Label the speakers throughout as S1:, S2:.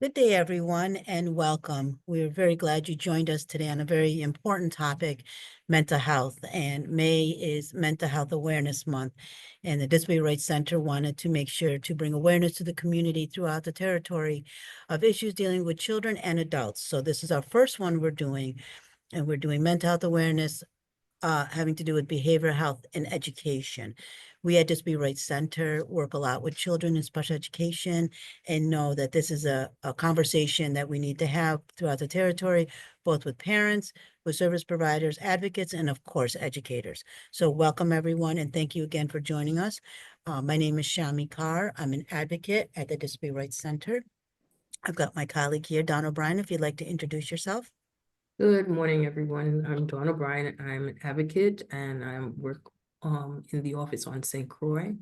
S1: Good day, everyone, and welcome. We're very glad you joined us today on a very important topic, mental health. And May is Mental Health Awareness Month. And the Disability Rights Center wanted to make sure to bring awareness to the community throughout the territory of issues dealing with children and adults. So this is our first one we're doing, and we're doing mental health awareness having to do with behavioral health and education. We at Disability Rights Center work a lot with children in special education and know that this is a conversation that we need to have throughout the territory, both with parents, with service providers, advocates, and of course, educators. So welcome everyone, and thank you again for joining us. My name is Shami Carr. I'm an advocate at the Disability Rights Center. I've got my colleague here, Don O'Brien, if you'd like to introduce yourself.
S2: Good morning, everyone. I'm Dawn O'Brien. I'm an advocate and I work in the office on St. Croix.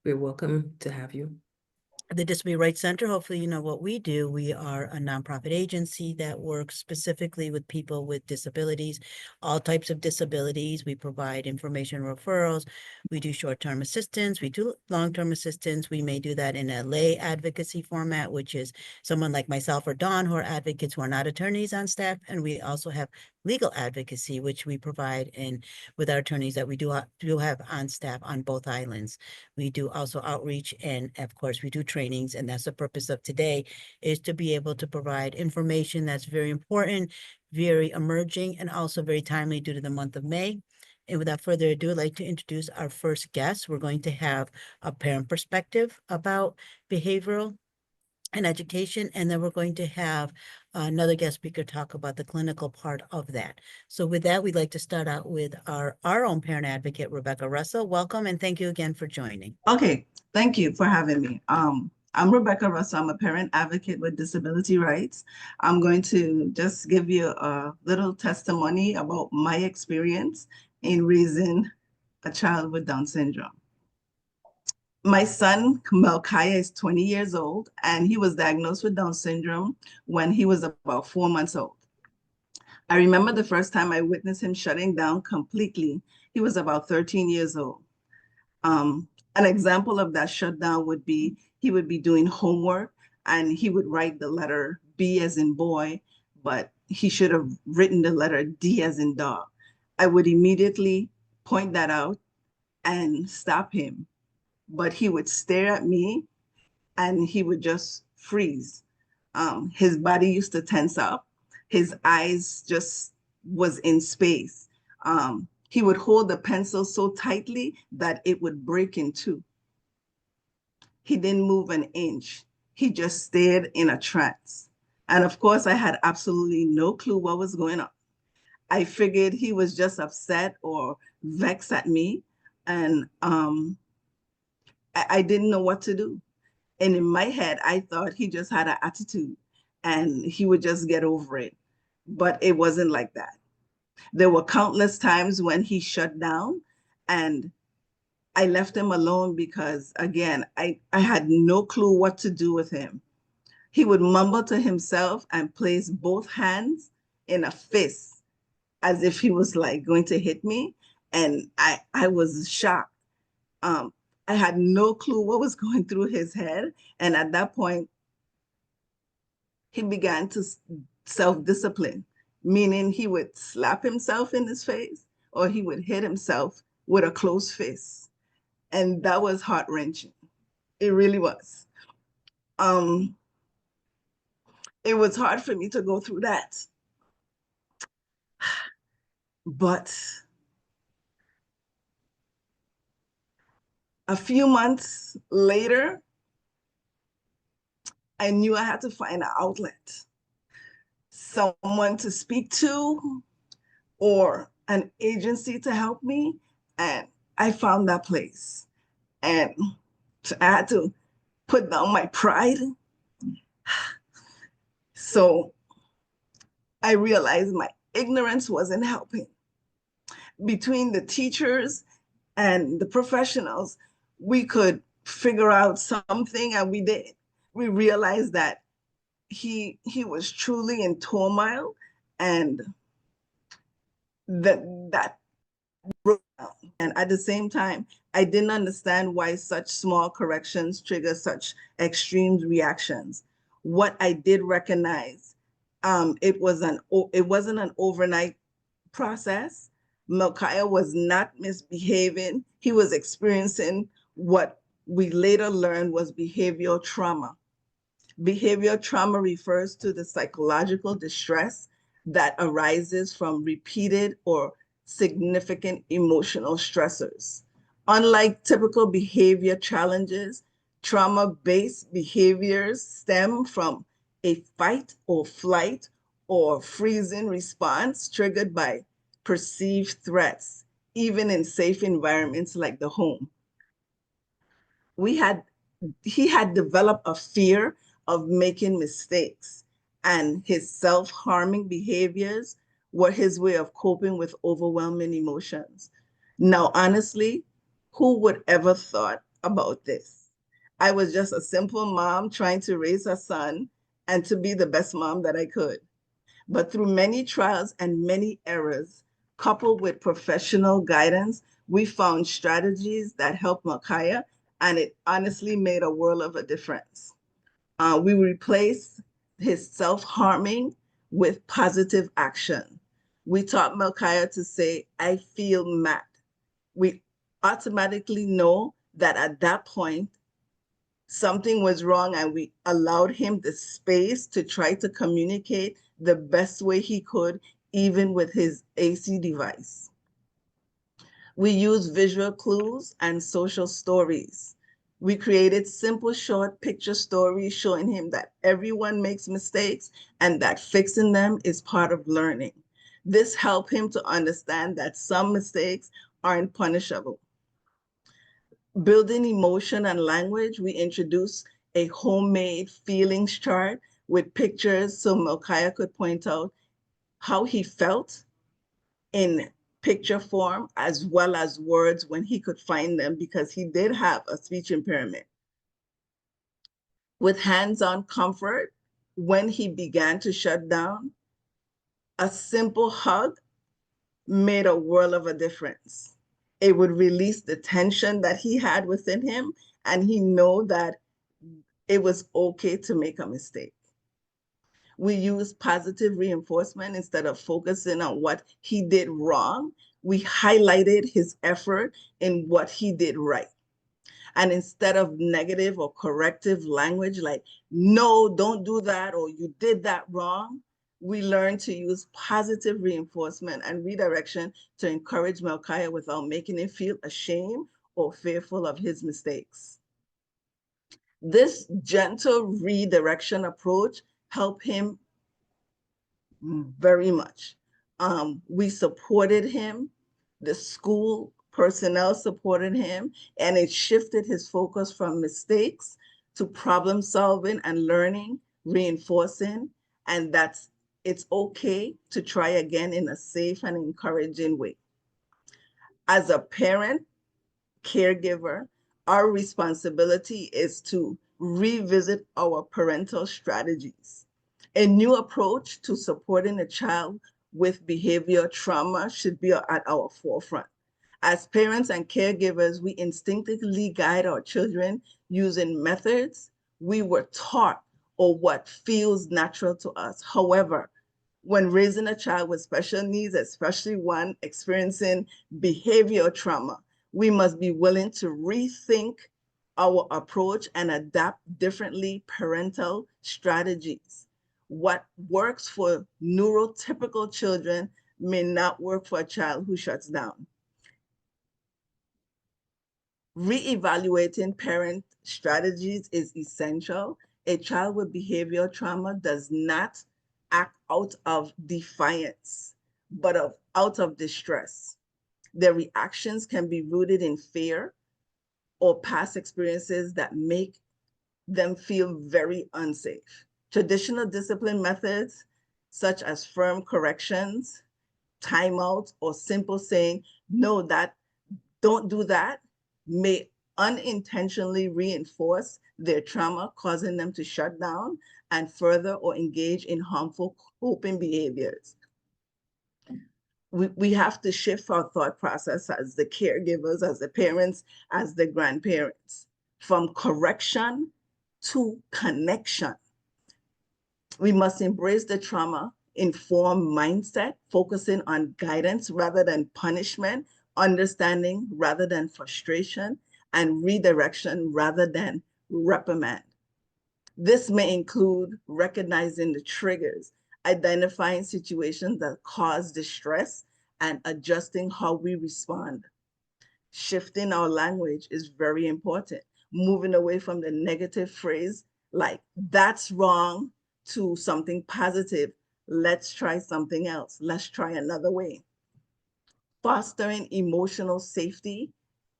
S2: We're welcome to have you.
S1: The Disability Rights Center, hopefully you know what we do. We are a nonprofit agency that works specifically with people with disabilities, all types of disabilities. We provide information referrals. We do short-term assistance. We do long-term assistance. We may do that in a lay advocacy format, which is someone like myself or Dawn who are advocates who are not attorneys on staff. And we also have legal advocacy, which we provide in with our attorneys that we do have on staff on both islands. We do also outreach, and of course we do trainings, and that's the purpose of today, is to be able to provide information that's very important, very emerging, and also very timely due to the month of May. And without further ado, I'd like to introduce our first guest. We're going to have a parent perspective about behavioral and education, and then we're going to have another guest speaker talk about the clinical part of that. So with that, we'd like to start out with our own parent advocate, Rebecca Russell. Welcome, and thank you again for joining.
S3: Okay, thank you for having me. I'm Rebecca Russell. I'm a parent advocate with disability rights. I'm going to just give you a little testimony about my experience in raising a child with Down syndrome. My son, Melchiah, is 20 years old, and he was diagnosed with Down syndrome when he was about 4 months old. I remember the first time I witnessed him shutting down completely. He was about 13 years old. An example of that shutdown would be he would be doing homework and he would write the letter B as in boy, but he should have written the letter D as in dog. I would immediately point that out and stop him, but he would stare at me and he would just freeze. His body used to tense up. His eyes just was in space. He would hold the pencil so tightly that it would break in two. He didn't move an inch. He just stared in a trance. And of course, I had absolutely no clue what was going on. I figured he was just upset or vexed at me. And I didn't know what to do. And in my head, I thought he just had an attitude and he would just get over it. But it wasn't like that. There were countless times when he shut down and I left him alone because, again, I had no clue what to do with him. He would mumble to himself and place both hands in a fist as if he was like going to hit me. And I was shocked. I had no clue what was going through his head. And at that point, he began to self-discipline, meaning he would slap himself in his face or he would hit himself with a closed fist. And that was heart-wrenching. It really was. It was hard for me to go through that. But a few months later, I knew I had to find an outlet, someone to speak to or an agency to help me. And I found that place. And I had to put down my pride. So I realized my ignorance wasn't helping. Between the teachers and the professionals, we could figure out something, and we did. We realized that he was truly in turmoil, and that broke down. And at the same time, I didn't understand why such small corrections trigger such extreme reactions. What I did recognize, it wasn't an overnight process. Micaiah was not misbehaving. He was experiencing what we later learned was behavioral trauma. Behavioral trauma refers to the psychological distress that arises from repeated or significant emotional stressors. Unlike typical behavior challenges, trauma-based behaviors stem from a fight or flight or freezing response triggered by perceived threats, even in safe environments like the home. He had developed a fear of making mistakes, and his self-harming behaviors were his way of coping with overwhelming emotions. Now, honestly, who would ever thought about this? I was just a simple mom trying to raise a son and to be the best mom that I could. But through many trials and many errors, coupled with professional guidance, we found strategies that helped Micaiah, and it honestly made a world of a difference. We replaced his self-harming with positive action. We taught Micaiah to say, I feel mad. We automatically know that at that point, something was wrong, and we allowed him the space to try to communicate the best way he could, even with his AC device. We used visual clues and social stories. We created simple short picture stories showing him that everyone makes mistakes and that fixing them is part of learning. This helped him to understand that some mistakes aren't punishable. Building emotion and language, we introduced a homemade feelings chart with pictures so Micaiah could point out how he felt in picture form as well as words when he could find them, because he did have a speech impairment. With hands-on comfort, when he began to shut down, a simple hug made a world of a difference. It would release the tension that he had within him, and he knew that it was okay to make a mistake. We used positive reinforcement instead of focusing on what he did wrong. We highlighted his effort in what he did right. And instead of negative or corrective language like, no, don't do that, or you did that wrong, we learned to use positive reinforcement and redirection to encourage Micaiah without making him feel ashamed or fearful of his mistakes. This gentle redirection approach helped him very much. We supported him, the school personnel supported him, and it shifted his focus from mistakes to problem solving and learning, reinforcing, and it's okay to try again in a safe and encouraging way. As a parent, caregiver, our responsibility is to revisit our parental strategies. A new approach to supporting a child with behavioral trauma should be at our forefront. As parents and caregivers, we instinctively guide our children using methods we were taught or what feels natural to us. However, when raising a child with special needs, especially one experiencing behavioral trauma, we must be willing to rethink our approach and adapt differently parental strategies. What works for neurotypical children may not work for a child who shuts down. Reevaluating parent strategies is essential. A child with behavioral trauma does not act out of defiance, but out of distress. Their reactions can be rooted in fear or past experiences that make them feel very unsafe. Traditional discipline methods, such as firm corrections, timeouts, or simple saying, no, don't do that, may unintentionally reinforce their trauma, causing them to shut down and further or engage in harmful coping behaviors. We have to shift our thought process as the caregivers, as the parents, as the grandparents, from correction to connection. We must embrace the trauma-informed mindset, focusing on guidance rather than punishment, understanding rather than frustration, and redirection rather than reprimand. This may include recognizing the triggers, identifying situations that cause distress, and adjusting how we respond. Shifting our language is very important, moving away from the negative phrase like, that's wrong, to something positive. Let's try something else. Let's try another way. Fostering emotional safety,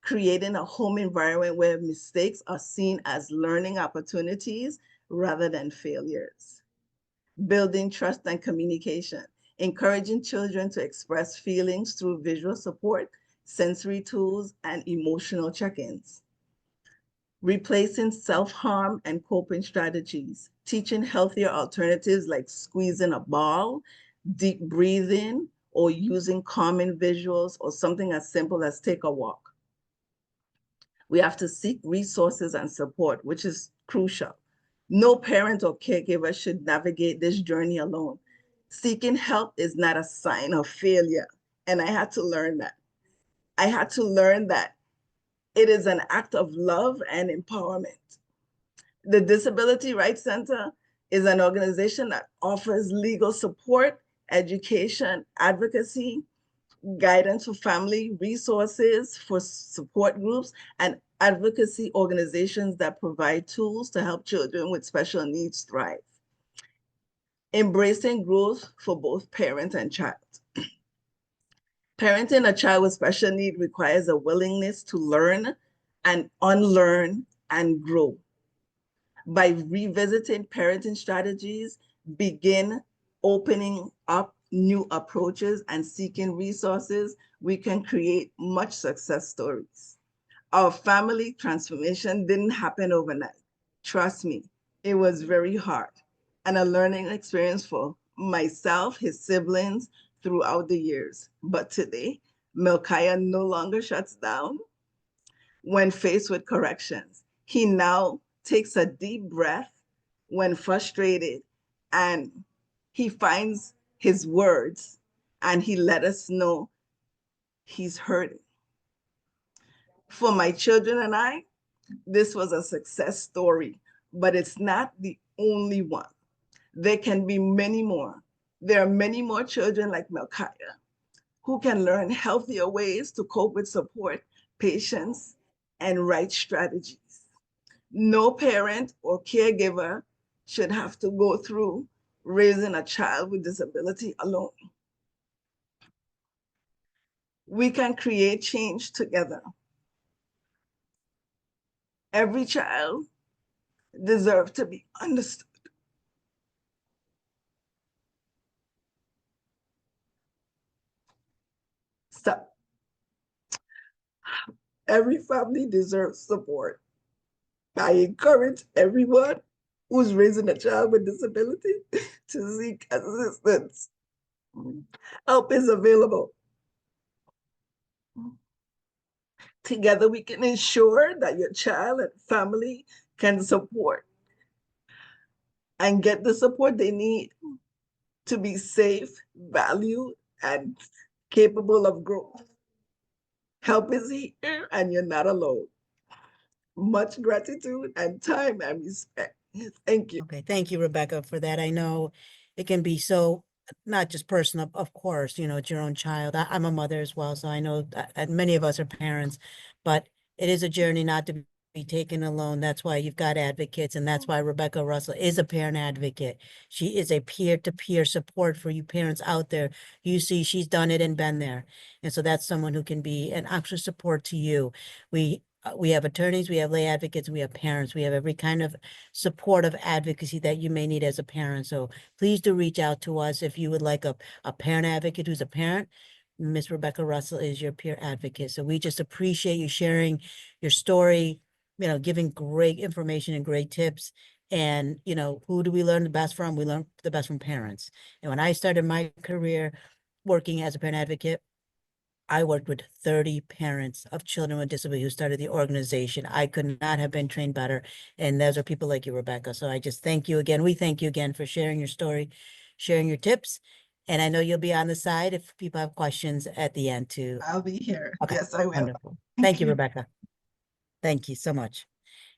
S3: creating a home environment where mistakes are seen as learning opportunities rather than failures. Building trust and communication, encouraging children to express feelings through visual support, sensory tools, and emotional check-ins. Replacing self-harm and coping strategies, teaching healthier alternatives like squeezing a ball, deep breathing, or using calming visuals, or something as simple as take a walk. We have to seek resources and support, which is crucial. No parent or caregiver should navigate this journey alone. Seeking help is not a sign of failure. And I had to learn that. I had to learn that it is an act of love and empowerment. The Disability Rights Center is an organization that offers legal support, education, advocacy, guidance for family, resources for support groups, and advocacy organizations that provide tools to help children with special needs thrive. Embracing growth for both parent and child. Parenting a child with special need requires a willingness to learn and unlearn and grow. By revisiting parenting strategies, begin opening up new approaches and seeking resources, we can create much success stories. Our family transformation didn't happen overnight. Trust me, it was very hard and a learning experience for myself, his siblings throughout the years. But today, Milkiah no longer shuts down when faced with corrections. He now takes a deep breath when frustrated, and he finds his words and he let us know he's hurting. For my children and I, this was a success story, but it's not the only one. There can be many more. There are many more children like Milkiah who can learn healthier ways to cope with support, patience, and right strategies. No parent or caregiver should have to go through raising a child with disability alone. We can create change together. Every child deserves to be understood. Stop. Every family deserves support. I encourage everyone who's raising a child with disability to seek assistance. Help is available. Together, we can ensure that your child and family can support and get the support they need to be safe, valued, and capable of growth. Help is here, and you're not alone. Much gratitude and time and respect. Thank you.
S1: Okay, thank you, Rebecca, for that. I know it can be so, not just personal, of course, you know, it's your own child. I'm a mother as well, so I know that many of us are parents, but it is a journey not to be taken alone. That's why you've got advocates, and that's why Rebecca Russell is a parent advocate. She is a peer-to-peer support for you parents out there. You see, she's done it and been there. And so that's someone who can be an extra support to you. We have attorneys, we have lay advocates, we have parents, we have every kind of supportive advocacy that you may need as a parent. So please do reach out to us if you would like a parent advocate who's a parent. Miss Rebecca Russell is your peer advocate. So we just appreciate you sharing your story, you know, giving great information and great tips. And, you know, who do we learn the best from? We learn the best from parents. And when I started my career working as a parent advocate, I worked with 30 parents of children with disability who started the organization. I could not have been trained better. And those are people like you, Rebecca. So I just thank you again. We thank you again for sharing your story, sharing your tips. And I know you'll be on the side if people have questions at the end too.
S3: I'll be here.
S1: Okay,
S3: Yes, I will.
S1: wonderful.
S3: Thank
S1: Thank you,
S3: you.
S1: Rebecca. Thank you so much.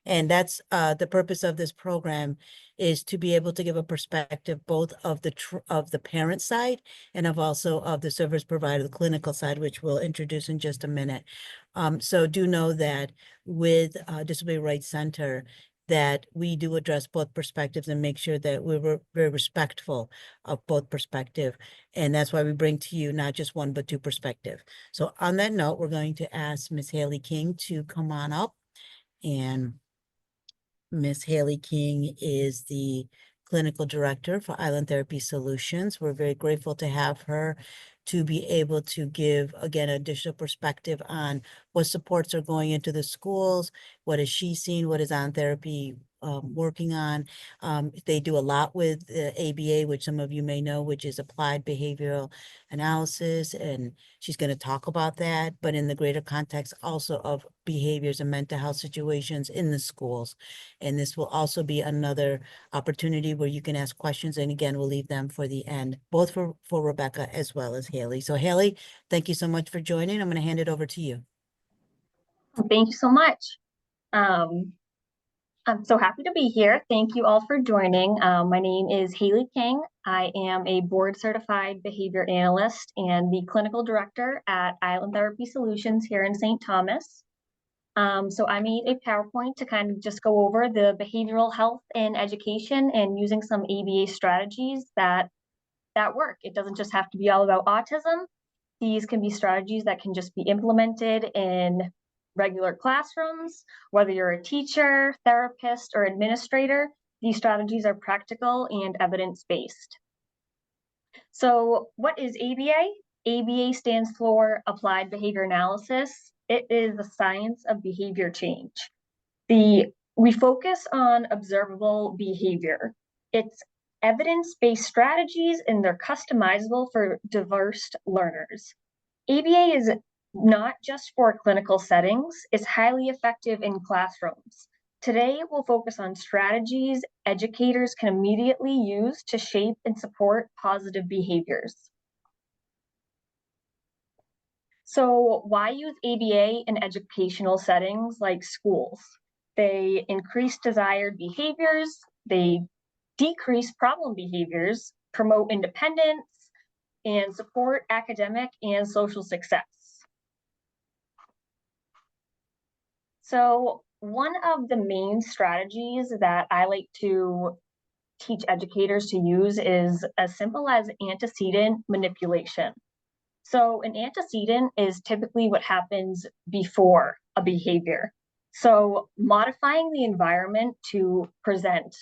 S1: And that's the purpose of this program is to be able to give a perspective both of the parent side and also of the service provider, the clinical side, which we'll introduce in just a minute. So do know that with Disability Rights Center, that we do address both perspectives and make sure that we're very respectful of both perspective. And that's why we bring to you not just one, but two perspective. So on that note, we're going to ask Ms. Haley King to come on up. And Ms. Haley King is the clinical director for Island Therapy Solutions. We're very grateful to have her to be able to give, again, additional perspective on what supports are going into the schools, what is she seen, what is On Therapy working on. They do a lot with ABA, which some of you may know, which is Applied Behavioral Analysis, and she's going to talk about that, but in the greater context also of behaviors and mental health situations in the schools. And this will also be another opportunity where you can ask questions. And again, we'll leave them for the end, both for Rebecca as well as Haley. So Haley, thank you so much for joining. I'm going to hand it over to you.
S4: Thank you so much. I'm so happy to be here. Thank you all for joining. My name is Haley King. I am a board certified behavior analyst and the clinical director at Island Therapy Solutions here in St. Thomas. So I made a PowerPoint to kind of just go over the behavioral health in education and using some ABA strategies that work. It doesn't just have to be all about autism. These can be strategies that can just be implemented in regular classrooms, whether you're a teacher, therapist, or administrator. These strategies are practical and evidence-based. So what is ABA? ABA stands for Applied Behavior Analysis. It is the science of behavior change. We focus on observable behavior. It's evidence-based strategies and they're customizable for diverse learners. ABA is not just for clinical settings, it's highly effective in classrooms. Today, we'll focus on strategies educators can immediately use to shape and support positive behaviors. So why use ABA in educational settings like schools? They increase desired behaviors, they decrease problem behaviors, promote independence, and support academic and social success. So one of the main strategies that I like to teach educators to use is as simple as antecedent manipulation. So an antecedent is typically what happens before a behavior. So modifying the environment to prevent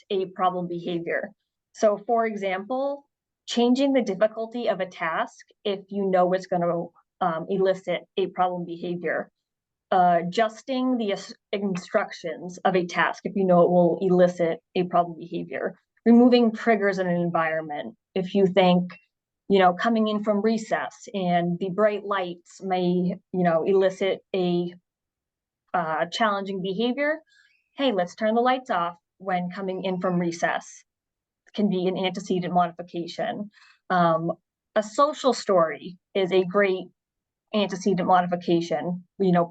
S4: a problem behavior. So for example, changing the difficulty of a task if you know it's going to elicit a problem behavior. Adjusting the instructions of a task if you know it will elicit a problem behavior. Removing triggers in an environment. If you think, coming in from recess and the bright lights may, elicit a challenging behavior, hey, let's turn the lights off when coming in from recess. It can be an antecedent modification. A social story is a great antecedent modification.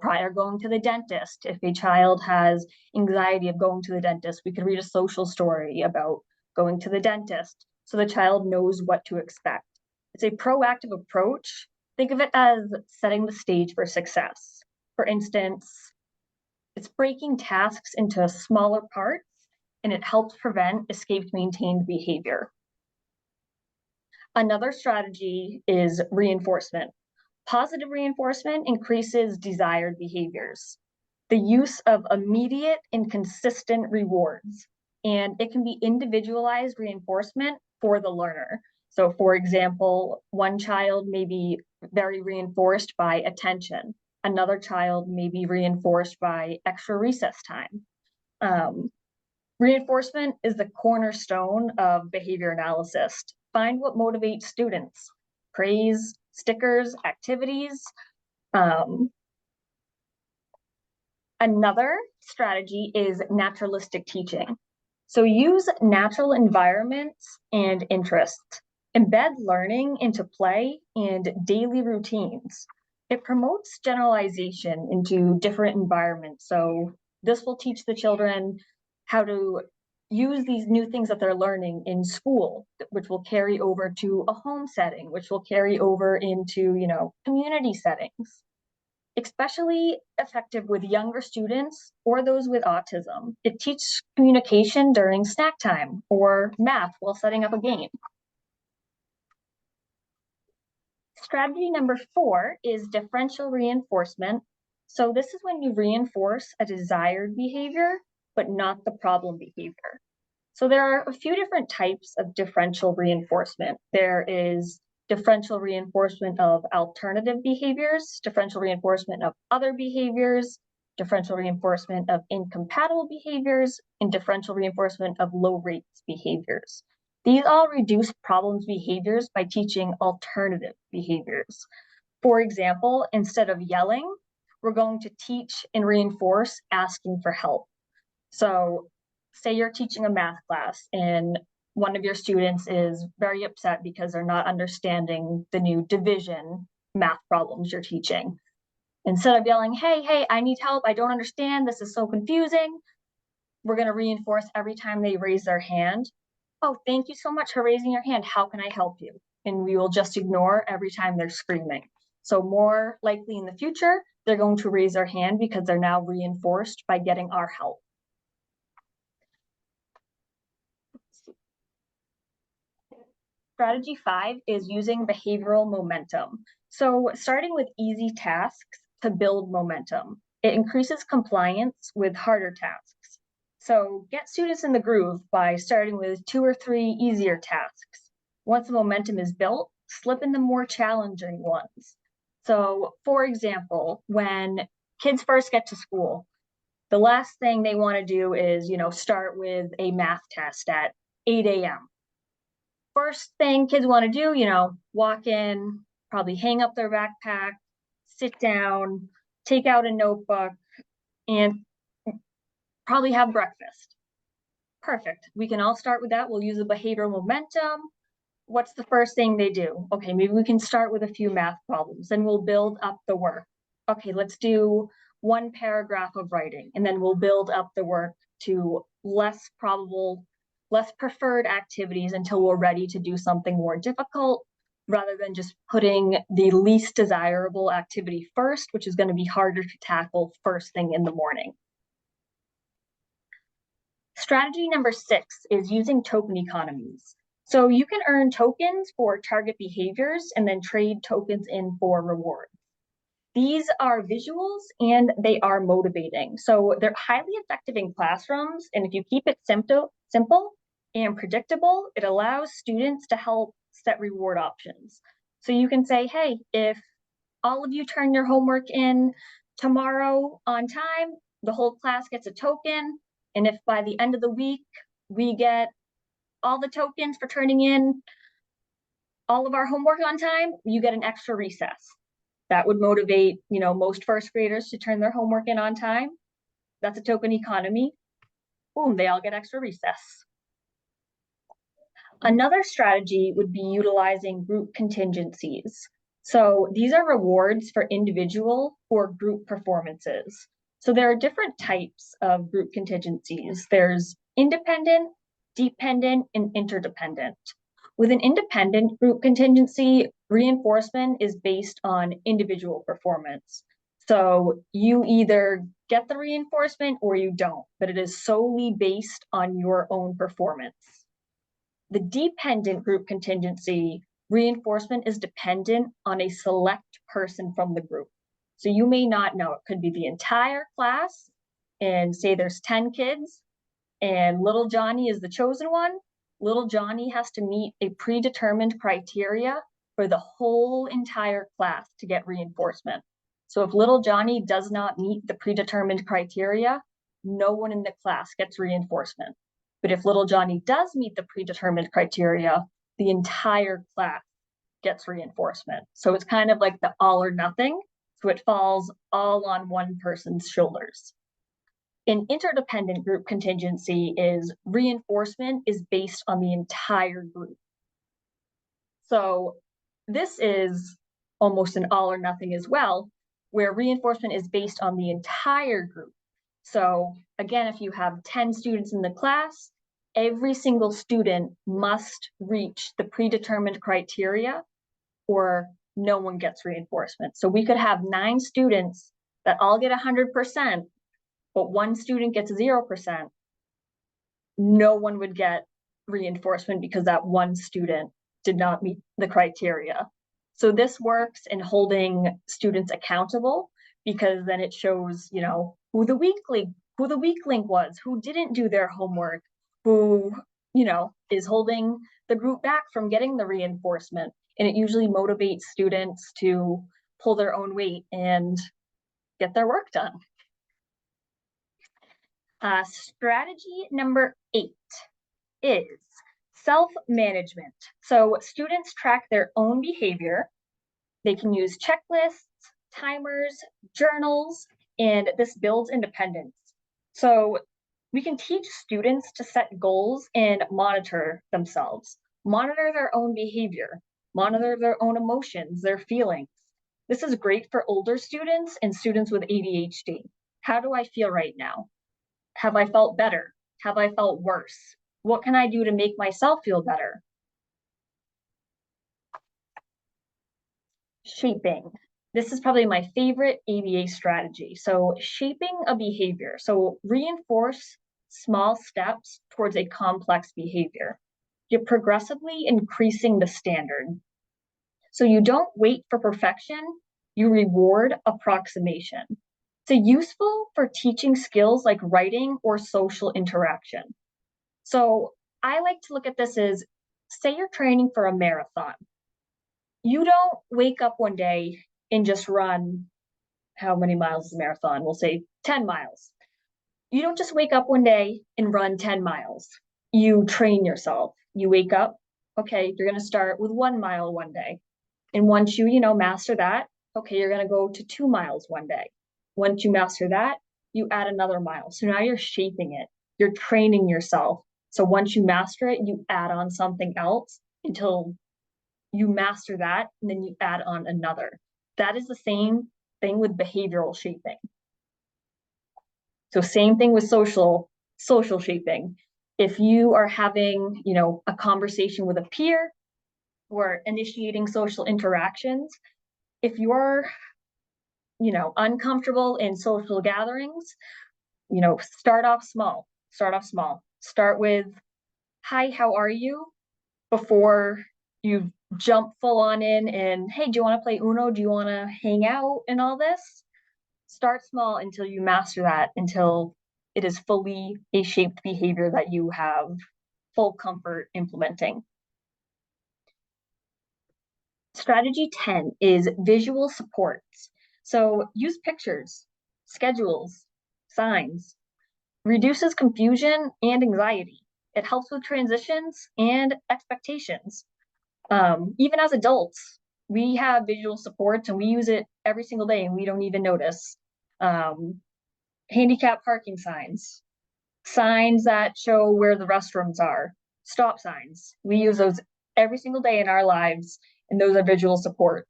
S4: Prior going to the dentist, if a child has anxiety of going to the dentist, we could read a social story about going to the dentist so the child knows what to expect. It's a proactive approach. Think of it as setting the stage for success. For instance, it's breaking tasks into smaller parts and it helps prevent escaped maintained behavior. Another strategy is reinforcement. Positive reinforcement increases desired behaviors. The use of immediate and consistent rewards, and it can be individualized reinforcement for the learner. So for example, one child may be very reinforced by attention. Another child may be reinforced by extra recess time. Reinforcement is the cornerstone of behavior analysis. Find what motivates students. praise, stickers, activities. Another strategy is naturalistic teaching. So use natural environments and interests. Embed learning into play and daily routines. It promotes generalization into different environments. So this will teach the children how to use these new things that they're learning in school, which will carry over to a home setting, which will carry over into, community settings. Especially effective with younger students or those with autism. It teaches communication during snack time or math while setting up a game. Strategy number 4 is differential reinforcement. So this is when you reinforce a desired behavior, but not the problem behavior. So there are a few different types of differential reinforcement. There is differential reinforcement of alternative behaviors, differential reinforcement of other behaviors, differential reinforcement of incompatible behaviors, and differential reinforcement of low rates behaviors. These all reduce problems behaviors by teaching alternative behaviors. For example, instead of yelling, we're going to teach and reinforce asking for help. So say you're teaching a math class and one of your students is very upset because they're not understanding the new division math problems you're teaching. Instead of yelling, hey, I need help, I don't understand, this is so confusing, we're going to reinforce every time they raise their hand. Oh, thank you so much for raising your hand. How can I help you? And we will just ignore every time they're screaming. So more likely in the future, they're going to raise their hand because they're now reinforced by getting our help. Strategy 5 is using behavioral momentum. So starting with easy tasks to build momentum. It increases compliance with harder tasks. So get students in the groove by starting with 2 or 3 easier tasks. Once the momentum is built, slip in the more challenging ones. So for example, when kids first get to school, the last thing they want to do is, start with a math test at 8 a.m. First thing kids want to do, walk in, probably hang up their backpack, sit down, take out a notebook, and probably have breakfast. Perfect. We can all start with that. We'll use the behavioral momentum. What's the first thing they do? Okay, maybe we can start with a few math problems, then we'll build up the work. Okay, let's do 1 paragraph of writing, and then we'll build up the work to less preferred activities until we're ready to do something more difficult, rather than just putting the least desirable activity first, which is going to be harder to tackle first thing in the morning. Strategy number 6 is using token economies. So you can earn tokens for target behaviors and then trade tokens in for rewards. These are visuals and they are motivating. So they're highly effective in classrooms, and if you keep it simple and predictable, it allows students to help set reward options. So you can say, hey, if all of you turn your homework in tomorrow on time, the whole class gets a token. And if by the end of the week, we get all the tokens for turning in all of our homework on time, you get an extra recess. That would motivate, most first graders to turn their homework in on time. That's a token economy. Boom, they all get extra recess. Another strategy would be utilizing group contingencies. So these are rewards for individual or group performances. So there are different types of group contingencies. There's independent, dependent, and interdependent. With an independent group contingency, reinforcement is based on individual performance. So you either get the reinforcement or you don't, but it is solely based on your own performance. The dependent group contingency, reinforcement is dependent on a select person from the group. So you may not know, it could be the entire class, and say there's 10 kids, and little Johnny is the chosen one. Little Johnny has to meet a predetermined criteria for the whole entire class to get reinforcement. So if little Johnny does not meet the predetermined criteria, no one in the class gets reinforcement. But if little Johnny does meet the predetermined criteria, the entire class gets reinforcement. So it's kind of like the all or nothing. So it falls all on one person's shoulders. An interdependent group contingency is reinforcement is based on the entire group. So this is almost an all or nothing as well, where reinforcement is based on the entire group. So again, if you have 10 students in the class, every single student must reach the predetermined criteria or no one gets reinforcement. So we could have 9 students that all get 100%, but one student gets 0%. No one would get reinforcement because that one student did not meet the criteria. So this works in holding students accountable, because then it shows, you know, who the weak link was, who didn't do their homework, who, you know, is holding the group back from getting the reinforcement. And it usually motivates students to pull their own weight and get their work done. Strategy number 8 is self-management. So students track their own behavior. They can use checklists, timers, journals, and this builds independence. So we can teach students to set goals and monitor themselves, monitor their own behavior, monitor their own emotions, their feelings. This is great for older students and students with ADHD. How do I feel right now? Have I felt better? Have I felt worse? What can I do to make myself feel better? Shaping. This is probably my favorite ABA strategy. So shaping a behavior. So reinforce small steps towards a complex behavior. You're progressively increasing the standard. So you don't wait for perfection, you reward approximation. So useful for teaching skills like writing or social interaction. So I like to look at this as, say you're training for a marathon. You don't wake up one day and just run, how many miles is a marathon? We'll say 10 miles. You don't just wake up one day and run 10 miles. You train yourself. You wake up, okay, you're going to start with 1 mile one day. And once you, master that, okay, you're going to go to 2 miles one day. Once you master that, you add another mile. So now you're shaping it. You're training yourself. So once you master it, you add on something else until you master that, and then you add on another. That is the same thing with behavioral shaping. So same thing with social shaping. If you are having, a conversation with a peer or initiating social interactions, if you're, uncomfortable in social gatherings, start off small. Start with, hi, how are you? Before you jump full on in and, hey, do you want to play Uno? Do you want to hang out and all this? Start small until you master that, until it is fully a shaped behavior that you have full comfort implementing. Strategy 10 is visual supports. So use pictures, schedules, signs, reduces confusion and anxiety. It helps with transitions and expectations. Even as adults, we have visual supports and we use it every single day and we don't even notice. Handicap parking signs, signs that show where the restrooms are, stop signs. We use those every single day in our lives, and those are visual supports.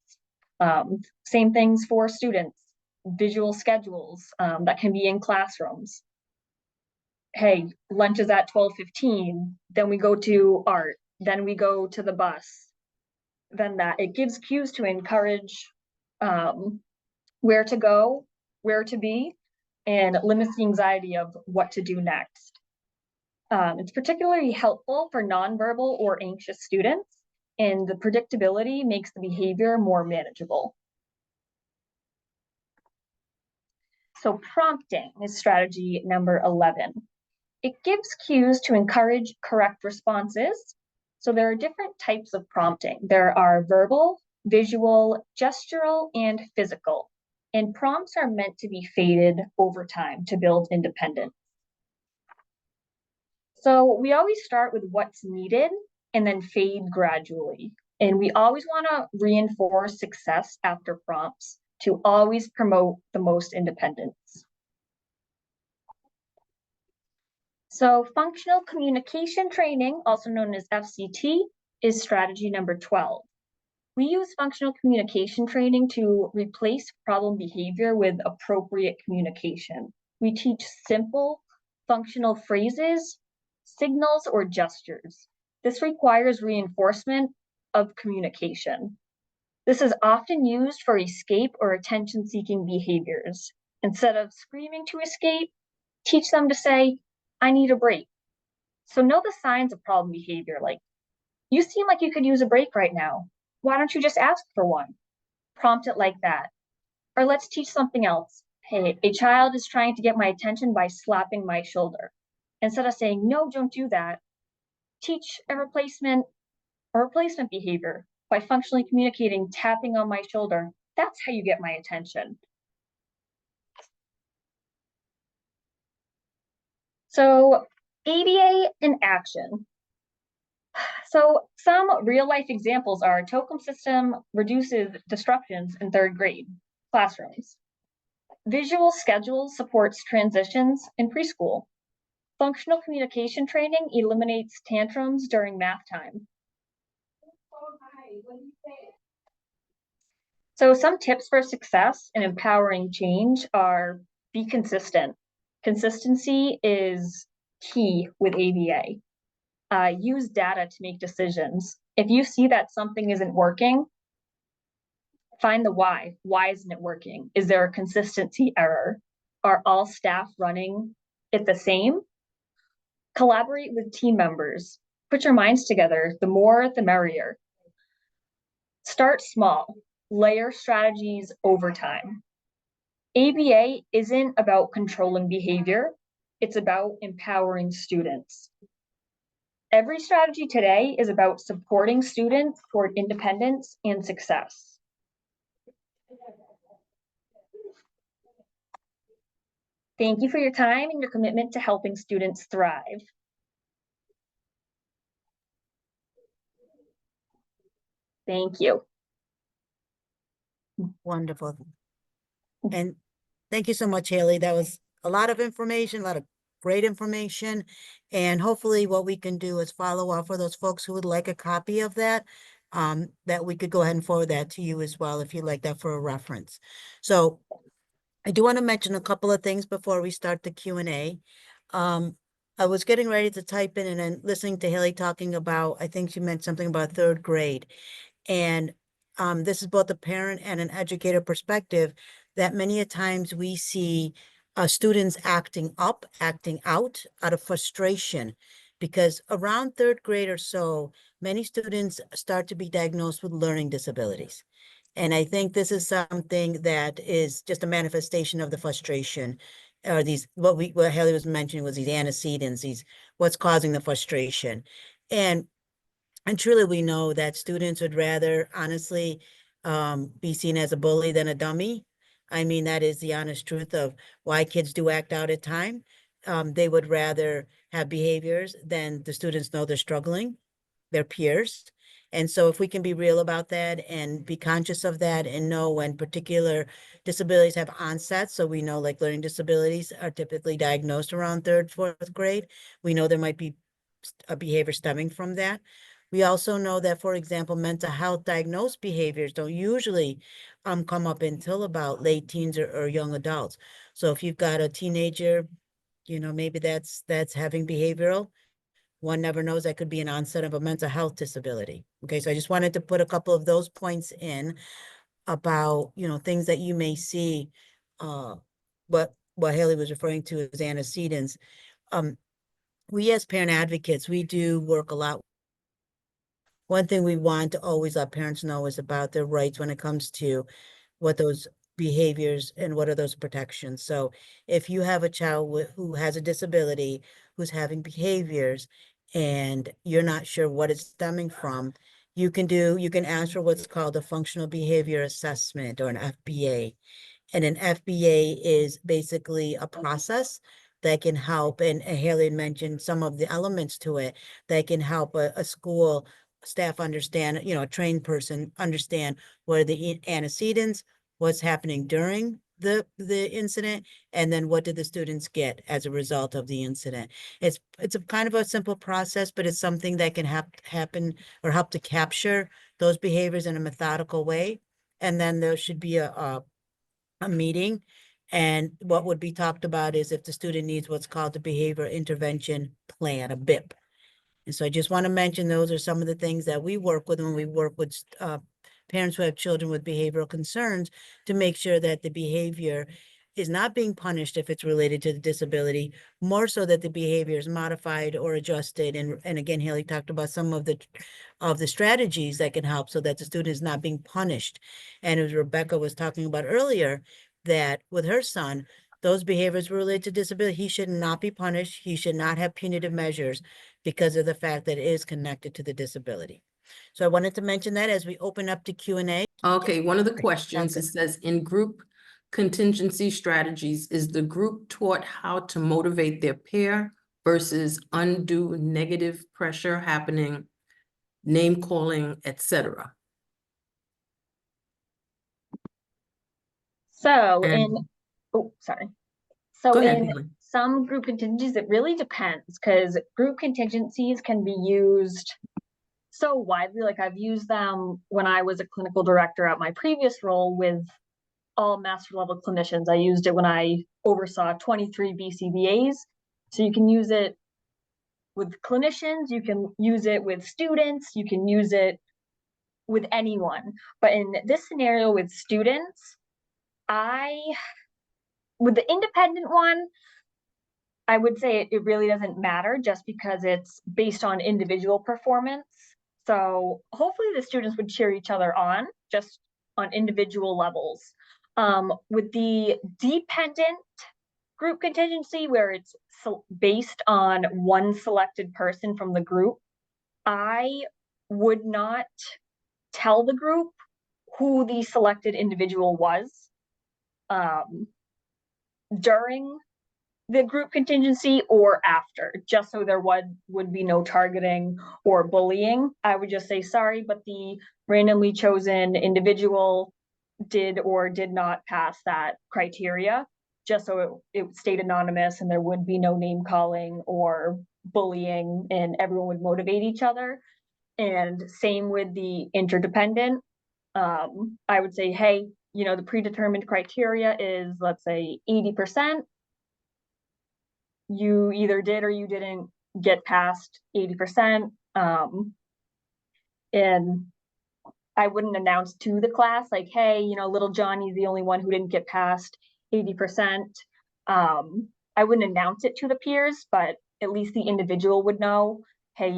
S4: Same things for students, visual schedules that can be in classrooms. Hey, lunch is at 12:15, then we go to art, then we go to the bus, then that. It gives cues to encourage where to go, where to be, and limits the anxiety of what to do next. It's particularly helpful for nonverbal or anxious students, and the predictability makes the behavior more manageable. So prompting is strategy number 11. It gives cues to encourage correct responses. So there are different types of prompting. There are verbal, visual, gestural, and physical. And prompts are meant to be faded over time to build independence. So we always start with what's needed and then fade gradually. And we always want to reinforce success after prompts to always promote the most independence. So functional communication training, also known as FCT, is strategy number 12. We use functional communication training to replace problem behavior with appropriate communication. We teach simple functional phrases, signals, or gestures. This requires reinforcement of communication. This is often used for escape or attention-seeking behaviors. Instead of screaming to escape, teach them to say, I need a break. So know the signs of problem behavior, like, you seem like you could use a break right now. Why don't you just ask for one? Prompt it like that. Or let's teach something else. Hey, a child is trying to get my attention by slapping my shoulder. Instead of saying, no, don't do that, teach a replacement behavior by functionally communicating, tapping on my shoulder. That's how you get my attention. So ABA in action. So some real life examples are Tokum system reduces disruptions in 3rd grade classrooms. Visual schedules supports transitions in preschool. Functional communication training eliminates tantrums during math time. So some tips for success and empowering change are be consistent. Consistency is key with ABA. Use data to make decisions. If you see that something isn't working, find the why. Why isn't it working? Is there a consistency error? Are all staff running it the same? Collaborate with team members. Put your minds together. The more, the merrier. Start small. Layer strategies over time. ABA isn't about controlling behavior. It's about empowering students. Every strategy today is about supporting students toward independence and success. Thank you for your time and your commitment to helping students thrive. Thank you.
S1: Wonderful. And thank you so much, Haley. That was a lot of information, a lot of great information. And hopefully what we can do is follow up for those folks who would like a copy of that, that we could go ahead and forward that to you as well, if you'd like that for a reference. So I do want to mention a couple of things before we start the Q&A. I was getting ready to type in and then listening to Haley talking about, I think she meant something about 3rd grade. And this is both a parent and an educator perspective, that many a times we see students acting up, acting out of frustration, because around 3rd grade or so, many students start to be diagnosed with learning disabilities. And I think this is something that is just a manifestation of the frustration, or these, what Haley was mentioning was these antecedents, what's causing the frustration. And truly, we know that students would rather, honestly, be seen as a bully than a dummy. I mean, that is the honest truth of why kids do act out at time. They would rather have behaviors than the students know they're struggling, their peers. And so if we can be real about that and be conscious of that and know when particular disabilities have onset, so we know like learning disabilities are typically diagnosed around 3rd, 4th grade, we know there might be a behavior stemming from that. We also know that, for example, mental health diagnosed behaviors don't usually come up until about late teens or young adults. So if you've got a teenager, you know, maybe that's having behavioral. One never knows, that could be an onset of a mental health disability. Okay, so I just wanted to put a couple of those points in about, you know, things that you may see, what Haley was referring to as antecedents. We as parent advocates, we do work a lot. One thing we want to always let parents know is about their rights when it comes to what those behaviors and what are those protections. So if you have a child who has a disability, who's having behaviors, and you're not sure what it's stemming from, you can ask for what's called a functional behavior assessment, or an FBA. And an FBA is basically a process that can help, and Haley mentioned some of the elements to it, that can help a school staff understand, you know, a trained person understand what are the antecedents, what's happening during the incident, and then what did the students get as a result of the incident. It's a kind of a simple process, but it's something that can happen or help to capture those behaviors in a methodical way. And then there should be a meeting. And what would be talked about is if the student needs what's called the behavior intervention plan, a BIP. And so I just want to mention those are some of the things that we work with when we work with parents who have children with behavioral concerns, to make sure that the behavior is not being punished if it's related to the disability, more so that the behavior is modified or adjusted. And again, Haley talked about some of the strategies that can help so that the student is not being punished. And as Rebecca was talking about earlier, that with her son, those behaviors were related to disability. He should not be punished. He should not have punitive measures because of the fact that it is connected to the disability. So I wanted to mention that as we open up to Q&A.
S2: Okay, one of the
S1: Great.
S2: questions, it
S1: Okay.
S2: says, in group contingency strategies, is the group taught how to motivate their peer versus undue negative pressure happening, name calling, etc.?
S4: So
S2: And
S4: oh, sorry.
S2: go
S4: So
S2: ahead,
S4: in
S2: Haley.
S4: some group contingencies, it really depends, because group contingencies can be used so widely. Like, I've used them when I was a clinical director at my previous role with all master level clinicians. I used it when I oversaw 23 BCBAs. So you can use it with clinicians, you can use it with students, you can use it with anyone. But in this scenario with students, with the independent one, I would say it really doesn't matter, just because it's based on individual performance. So hopefully the students would cheer each other on, just on individual levels. With the dependent group contingency, where it's based on one selected person from the group, I would not tell the group who the selected individual was during the group contingency or after, just so there would be no targeting or bullying. I would just say, sorry, but the randomly chosen individual did or did not pass that criteria, just so it stayed anonymous and there would be no name calling or bullying, and everyone would motivate each other. And same with the interdependent. I would say, hey, the predetermined criteria is, let's say, 80%. You either did or you didn't get past 80%. And I wouldn't announce to the class, like, hey, little Johnny's the only one who didn't get past 80%. I wouldn't announce it to the peers, but at least the individual would know, hey,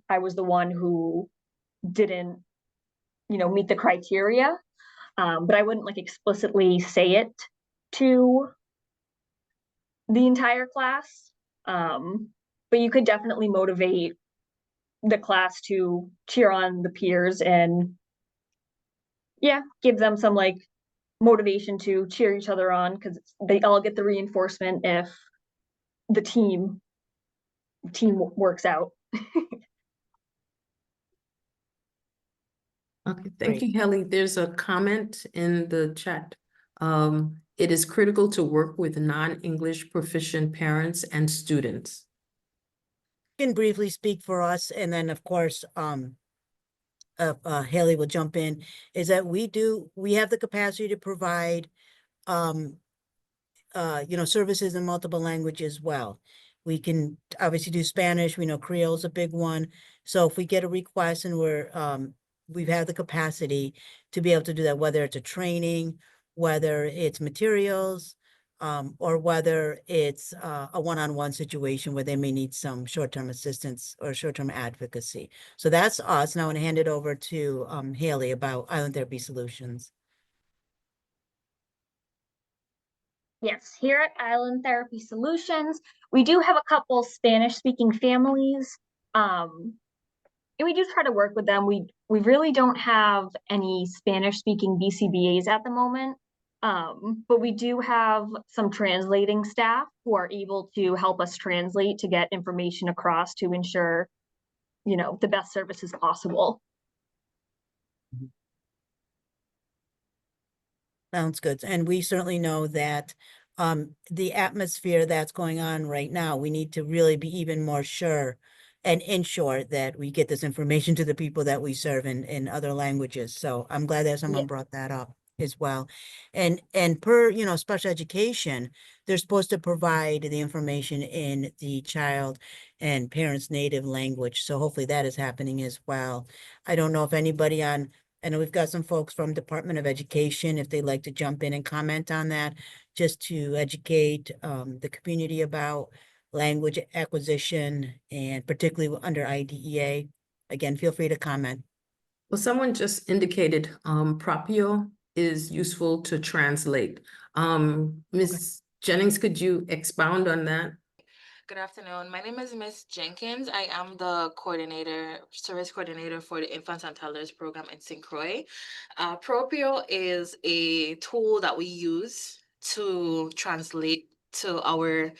S4: I was the one who didn't, meet the criteria. But I wouldn't explicitly say it to the entire class. But you could definitely motivate the class to cheer on the peers and give them some motivation to cheer each other on, because they all get the reinforcement if the team works out.
S2: Okay, thank
S1: Great.
S2: you, Haley. There's a comment in the chat. It is critical to work with non-English proficient parents and students.
S1: Can briefly speak for us, and then of course, Haley will jump in, is that we have the capacity to provide, services in multiple languages as well. We can obviously do Spanish. We know Creole is a big one. So if we get a request and we've had the capacity to be able to do that, whether it's a training, whether it's materials, or whether it's a one-on-one situation where they may need some short-term assistance or short-term advocacy. So that's us. Now I want to hand it over to Haley about Island Therapy Solutions.
S4: Yes, here at Island Therapy Solutions, we do have a couple Spanish-speaking families. And we do try to work with them. We really don't have any Spanish-speaking BCBAs at the moment. But we do have some translating staff who are able to help us translate to get information across to ensure the best services possible.
S1: Sounds good. And we certainly know that the atmosphere that's going on right now, we need to really be even more sure and ensure that we get this information to the people that we serve in other languages. So I'm glad that someone brought that up as well. And per, special education, they're supposed to provide the information in the child and parents' native language. So hopefully that is happening as well. I don't know if anybody I know we've got some folks from Department of Education, if they'd like to jump in and comment on that, just to educate the community about language acquisition and particularly under IDEA. Again, feel free to comment.
S2: Well, someone just indicated proprio is useful to translate. Ms. Jennings, could you expound on that?
S5: Good afternoon. My name is Miss Jenkins. I am the service coordinator for the Infants and Toddlers program in St. Croix. Proprio is a tool that we use to translate to our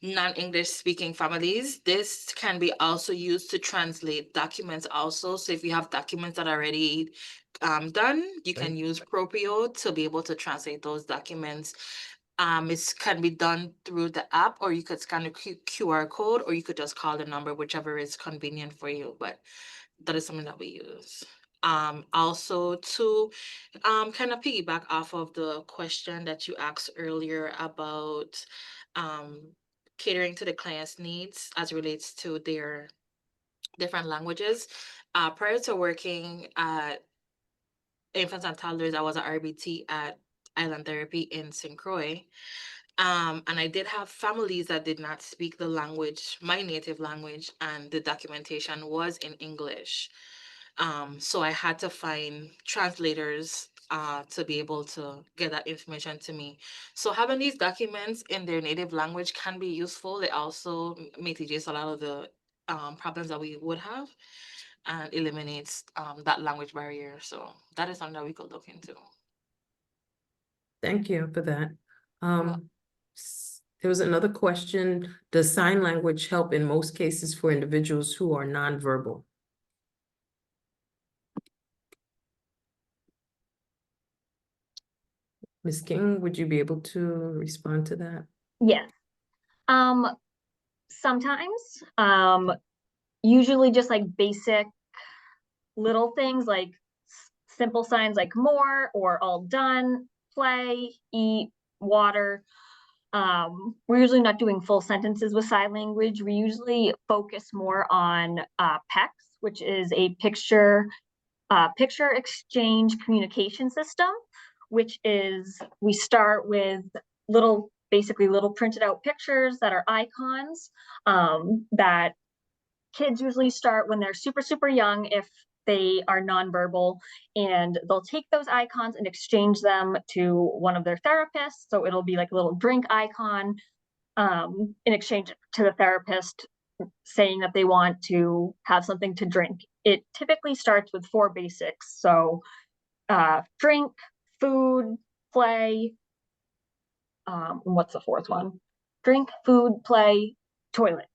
S5: non-English speaking families. This can be also used to translate documents also. So if you have documents that are already done, you can use Proprio to be able to translate those documents. It can be done through the app, or you could scan a QR code, or you could just call the number, whichever is convenient for you. But that is something that we use. Also to kind of piggyback off of the question that you asked earlier about catering to the client's needs as it relates to their different languages. Prior to working at Infants and Toddlers, I was an RBT at Island Therapy in St. Croix. And I did have families that did not speak the language, my native language, and the documentation was in English. So I had to find translators to be able to get that information to me. So having these documents in their native language can be useful. It also mitigates a lot of the problems that we would have and eliminates that language barrier. So that is something that we could look into.
S2: Thank you for that. There was another question. Does sign language help in most cases for individuals who are nonverbal? Ms. King, would you be able to respond to that?
S4: Yes. Sometimes, usually just like basic little things like simple signs like more or all done, play, eat, water. We're usually not doing full sentences with sign language. We usually focus more on PECS, which is a picture exchange communication system, which is we start with basically little printed out pictures that are icons that kids usually start when they're super, super young if they are nonverbal, and they'll take those icons and exchange them to one of their therapists. So it'll be like a little drink icon in exchange to the therapist saying that they want to have something to drink. It typically starts with 4 basics. So drink, food, play. What's the 4th one? Drink, food, play, toilet.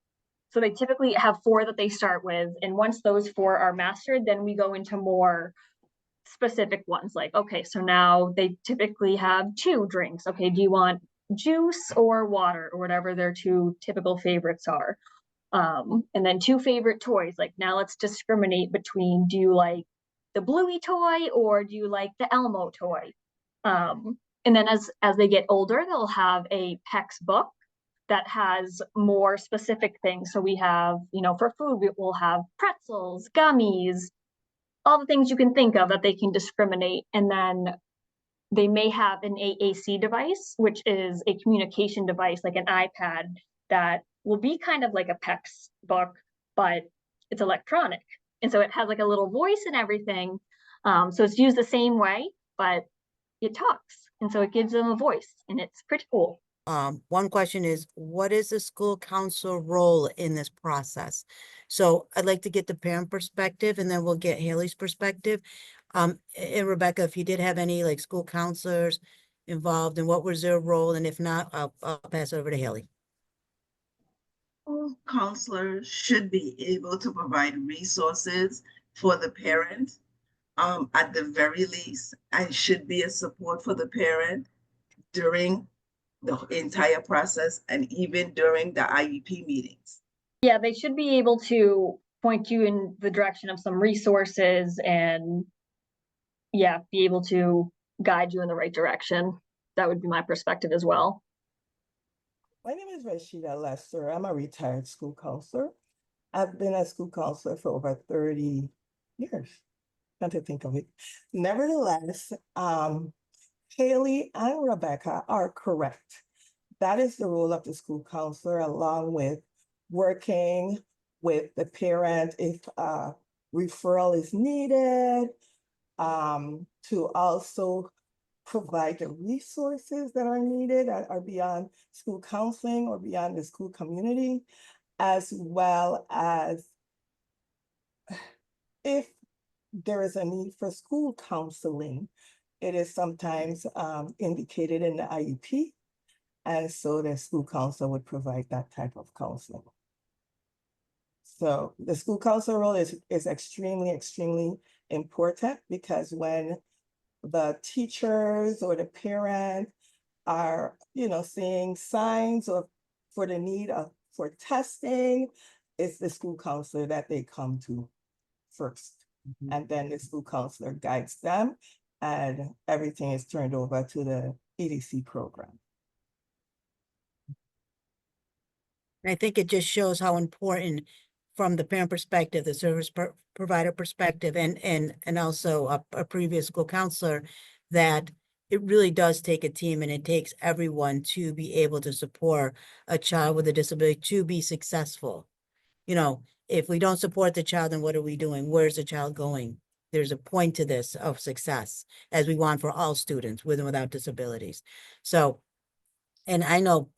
S4: So they typically have 4 that they start with. And once those 4 are mastered, then we go into more specific ones. Like, okay, so now they typically have 2 drinks. Okay, do you want juice or water or whatever their 2 typical favorites are? And then 2 favorite toys. Like, now let's discriminate between, do you like the Bluey toy or do you like the Elmo toy? And then as they get older, they'll have a PECS book that has more specific things. So we have, for food, we'll have pretzels, gummies, all the things you can think of that they can discriminate. And then they may have an AAC device, which is a communication device, like an iPad, that will be kind of like a PECS book, but it's electronic. And so it has like a little voice and everything. So it's used the same way, but it talks. And so it gives them a voice, and it's pretty cool.
S1: One question is, what is the school council role in this process? So I'd like to get the parent perspective, and then we'll get Haley's perspective. And Rebecca, if you did have any like school counselors involved, and what was their role? And if not, I'll pass it over to Haley.
S3: School counselor should be able to provide resources for the parent. At the very least, and should be a support for the parent during the entire process and even during the IEP meetings.
S4: Yeah, they should be able to point you in the direction of some resources and yeah, be able to guide you in the right direction. That would be my perspective as well.
S6: My name is Rashida Lester. I'm a retired school counselor. I've been a school counselor for over 30 years. Come to think of it. Nevertheless, Haley and Rebecca are correct. That is the role of the school counselor, along with working with the parent if a referral is needed, to also provide the resources that are needed that are beyond school counseling or beyond the school community, as well as if there is a need for school counseling, it is sometimes indicated in the IEP. And so the school counselor would provide that type of counseling. So the school counselor role is extremely, extremely important, because when the teachers or the parent are, seeing signs of for the need for testing, it's the school counselor that they come to first. And then the school counselor guides them, and everything is turned over to the EDC program.
S1: I think it just shows how important, from the parent perspective, the service provider perspective, and also a previous school counselor, that it really does take a team, and it takes everyone to be able to support a child with a disability to be successful. If we don't support the child, then what are we doing? Where's the child going? There's a point to this of success, as we want for all students with and without disabilities. So, and I know,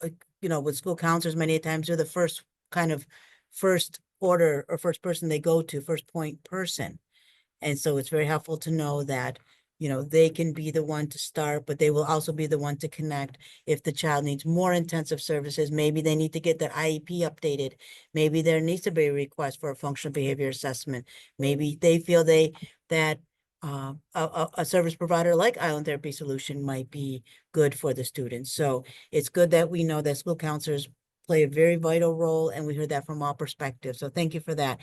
S1: with school counselors, many times they're the first order or first person they go to, first point person. And so it's very helpful to know that, they can be the one to start, but they will also be the one to connect if the child needs more intensive services. Maybe they need to get their IEP updated. Maybe there needs to be a request for a functional behavior assessment. Maybe they feel that a service provider like Island Therapy Solution might be good for the students. So it's good that we know that school counselors play a very vital role, and we heard that from all perspectives. So thank you for that.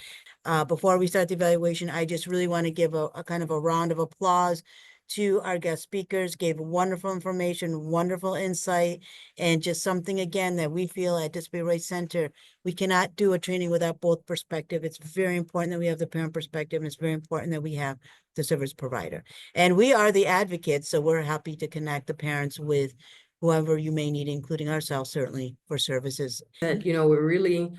S1: Before we start the evaluation, I just really want to give a kind of a round of applause to our guest speakers. Gave wonderful information, wonderful insight, and just something, again, that we feel at Disability Rights Center, we cannot do a training without both perspective. It's very important that we have the parent perspective, and it's very important that we have the service provider. And we are the advocates, so we're happy to connect the parents with whoever you may need, including ourselves, certainly, for services.
S2: That, we're really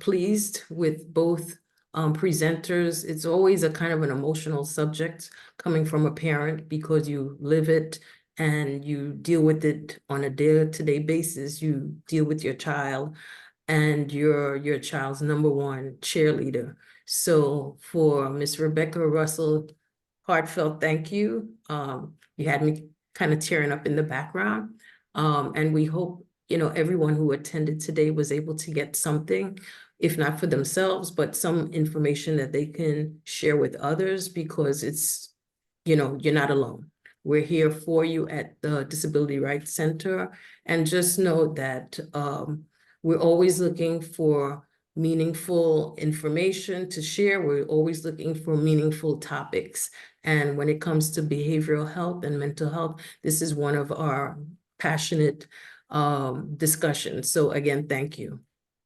S2: pleased with both presenters. It's always a kind of an emotional subject coming from a parent, because you live it and you deal with it on a day-to-day basis. You deal with your child, and you're your child's number one cheerleader. So for Miss Rebecca Russell, heartfelt thank you. You had me kind of tearing up in the background. And we hope, everyone who attended today was able to get something, if not for themselves, but some information that they can share with others, because it's, you're not alone. We're here for you at the Disability Rights Center. And just know that we're always looking for meaningful information to share. We're always looking for meaningful topics. And when it comes to behavioral health and mental health, this is one of our passionate discussions. So again, thank you.